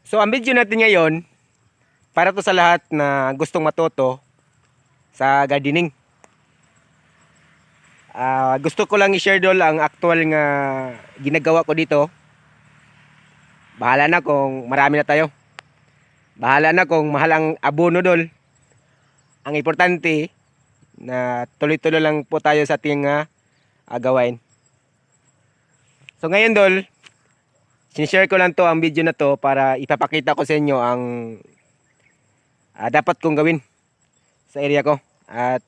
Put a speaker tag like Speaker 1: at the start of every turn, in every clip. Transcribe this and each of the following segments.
Speaker 1: So ang video natin ngayon, para to sa lahat na gustong matuto sa gardening. Gusto ko lang i-share dol ang actual nga ginagawa ko dito. Bahala na kung marami na tayo. Bahala na kung mahal ang abono dol. Ang importante na tuloy-tuloy lang po tayo sa ating gawain. So ngayon dol, sinishare ko lang to ang video na to para ipapakita ko sa inyo ang dapat kong gawin sa area ko. At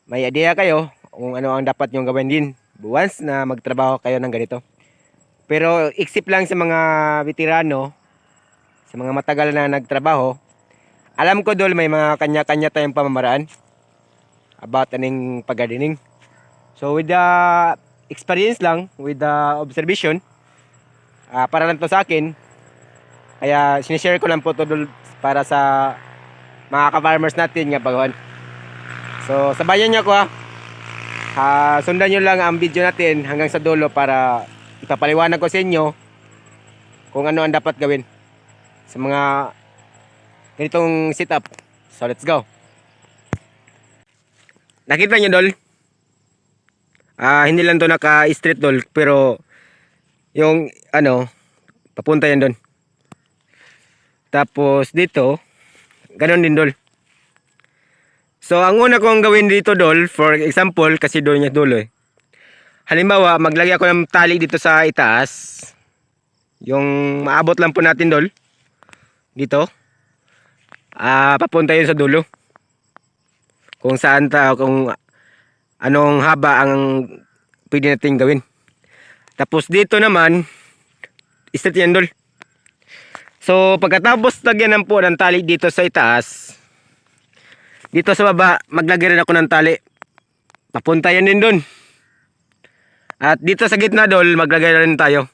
Speaker 1: may idea kayo kung ano ang dapat nyong gawin din once na magtrabaho kayo ng ganito. Pero iksip lang sa mga veterano, sa mga matagal na nagtrabaho. Alam ko dol may mga kanya-kanya tayong pamamaraan about aning pag-gardening. So with the experience lang, with the observation, para lang to sa akin. Kaya sinishare ko lang po to dol para sa mga ka-farmers natin nga bagawan. So sabayan niyo ako sundan nyo lang ang video natin hanggang sa dulo para ipapaliwanag ko sa inyo kung ano ang dapat gawin sa mga ganitong setup. So let's go. Nakita nyo dol? Hindi lang to naka-straight dol, pero yung papunta yan dol. Tapos dito, ganon din dol. So ang una kong gawin dito dol, for example, kasi doon niya dulo eh. Halimbawa, maglagay ako ng tali dito sa itaas. Yung maabot lang po natin dol. Dito. Papunta yun sa dulo. Kung saan kung anong haba ang pwede natin gawin. Tapos dito naman, straight yan dol. So pagkatapos lagyan ng po ng tali dito sa itaas, dito sa baba, maglagay rin ako ng tali. Papunta yan din dun. At dito sa gitna dol, maglagay rin tayo.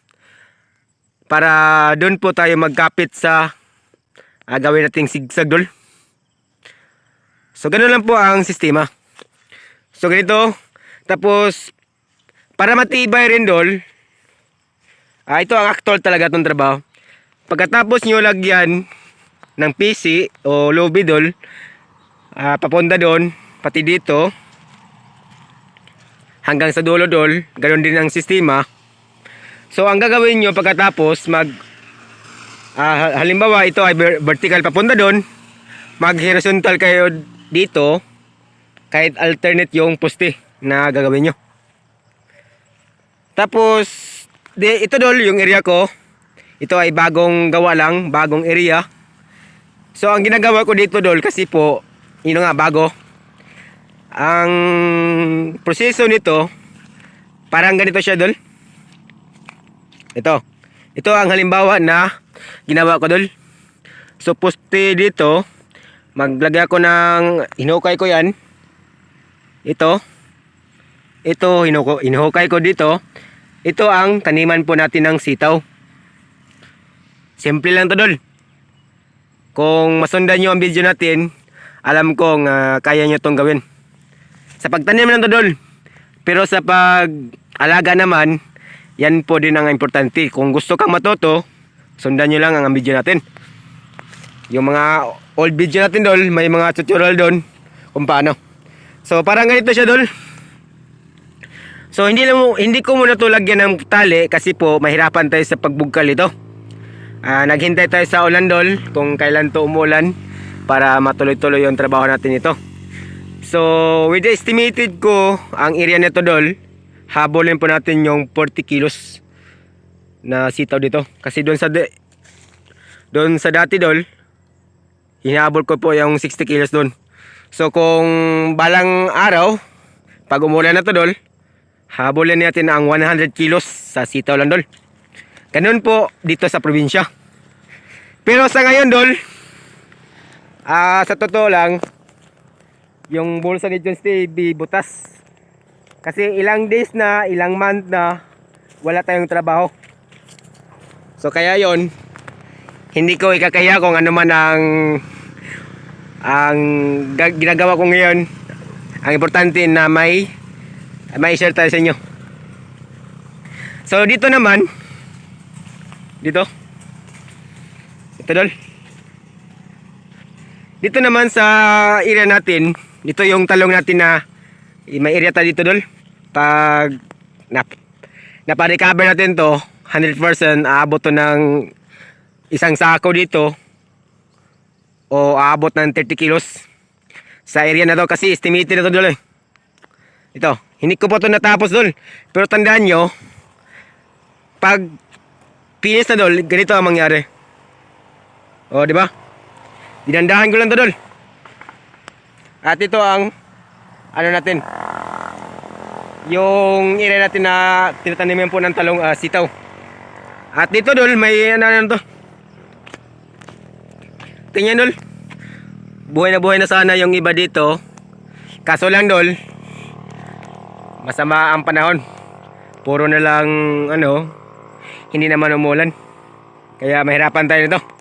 Speaker 1: Para dun po tayo magkapit sa gawin nating sigsag dol. So ganun lang po ang sistema. So ganito. Tapos, para matibay rin dol, ito ang actual talaga itong trabaho. Pagkatapos nyo lagyan ng PC o lobby dol, papunta doon, pati dito hanggang sa dulo dol, ganoon din ang sistema. So ang gagawin nyo pagkatapos halimbawa ito ay vertical papunta doon, mag horizontal kayo dito, kahit alternate yung poste na gagawin nyo. Tapos ito dol, yung area ko, ito ay bagong gawa lang, bagong area. So ang ginagawa ko dito dol, kasi po yun nga, bago. Ang proseso nito, parang ganito siya dol. Ito ang halimbawa na ginawa ko dol. So poste dito, maglagay ako ng, hinukay ko yan. Ito hinukay ko dito. Ito ang taniman po natin ng sitaw. Simple lang to dol. Kung masundan nyo ang video natin, alam kong kaya nyo itong gawin. Sa pagtanim lang to dol. Pero sa pag-alaga naman, yan po din ang importante. Kung gusto kang matuto, sundan nyo lang ang video natin. Yung mga old video natin dol, may mga tutorial doon kung paano. So parang ganito siya dol. So hindi ko muna ito lagyan ng tali kasi po mahirapan tayo sa pagbugkal ito. Naghintay tayo sa ulan dol kung kailan to umulan, para matuloy-tuloy yung trabaho natin ito. So with the estimated ko, ang area nito dol, habulin po natin yung 40 kilos na sitaw dito. Kasi doon sa dati dol, hinahabol ko po yung 60 kilos doon. So kung balang araw, pag umulan na to dol, habulin natin ang 100 kilos sa sitaw lang dol. Ganun po dito sa probinsya. Pero sa ngayon dol, sa totoo lang, yung bulsa ni John Stevie butas. Kasi ilang days na, ilang month na wala tayong trabaho. So kaya yon, hindi ko ikakaya kung ano man ang ginagawa ko ngayon. Ang importante na may share tayo sa inyo. So dito naman, dito Ito dol. Dito naman sa area natin, dito yung talong natin na may area tayo dito dol. Pag naparecover natin to 100%, aabot to ng isang sako dito o aabot ng 30 kilos sa area na to, kasi estimated na to dol. Ito, hindi ko pa to natapos dol, pero tandaan nyo, pag finish na dol, ganito ang mangyari. O, di ba? Dinandahan ko lang to dol. At ito ang ano natin, yung area natin na tinataniman po ng talong, sitaw. At dito dol, may ano to. Tingnan dol. Buhay na sana yung iba dito. Kaso lang dol, masama ang panahon. Puro na lang ano, hindi naman umulan. Kaya mahirapan tayo nito.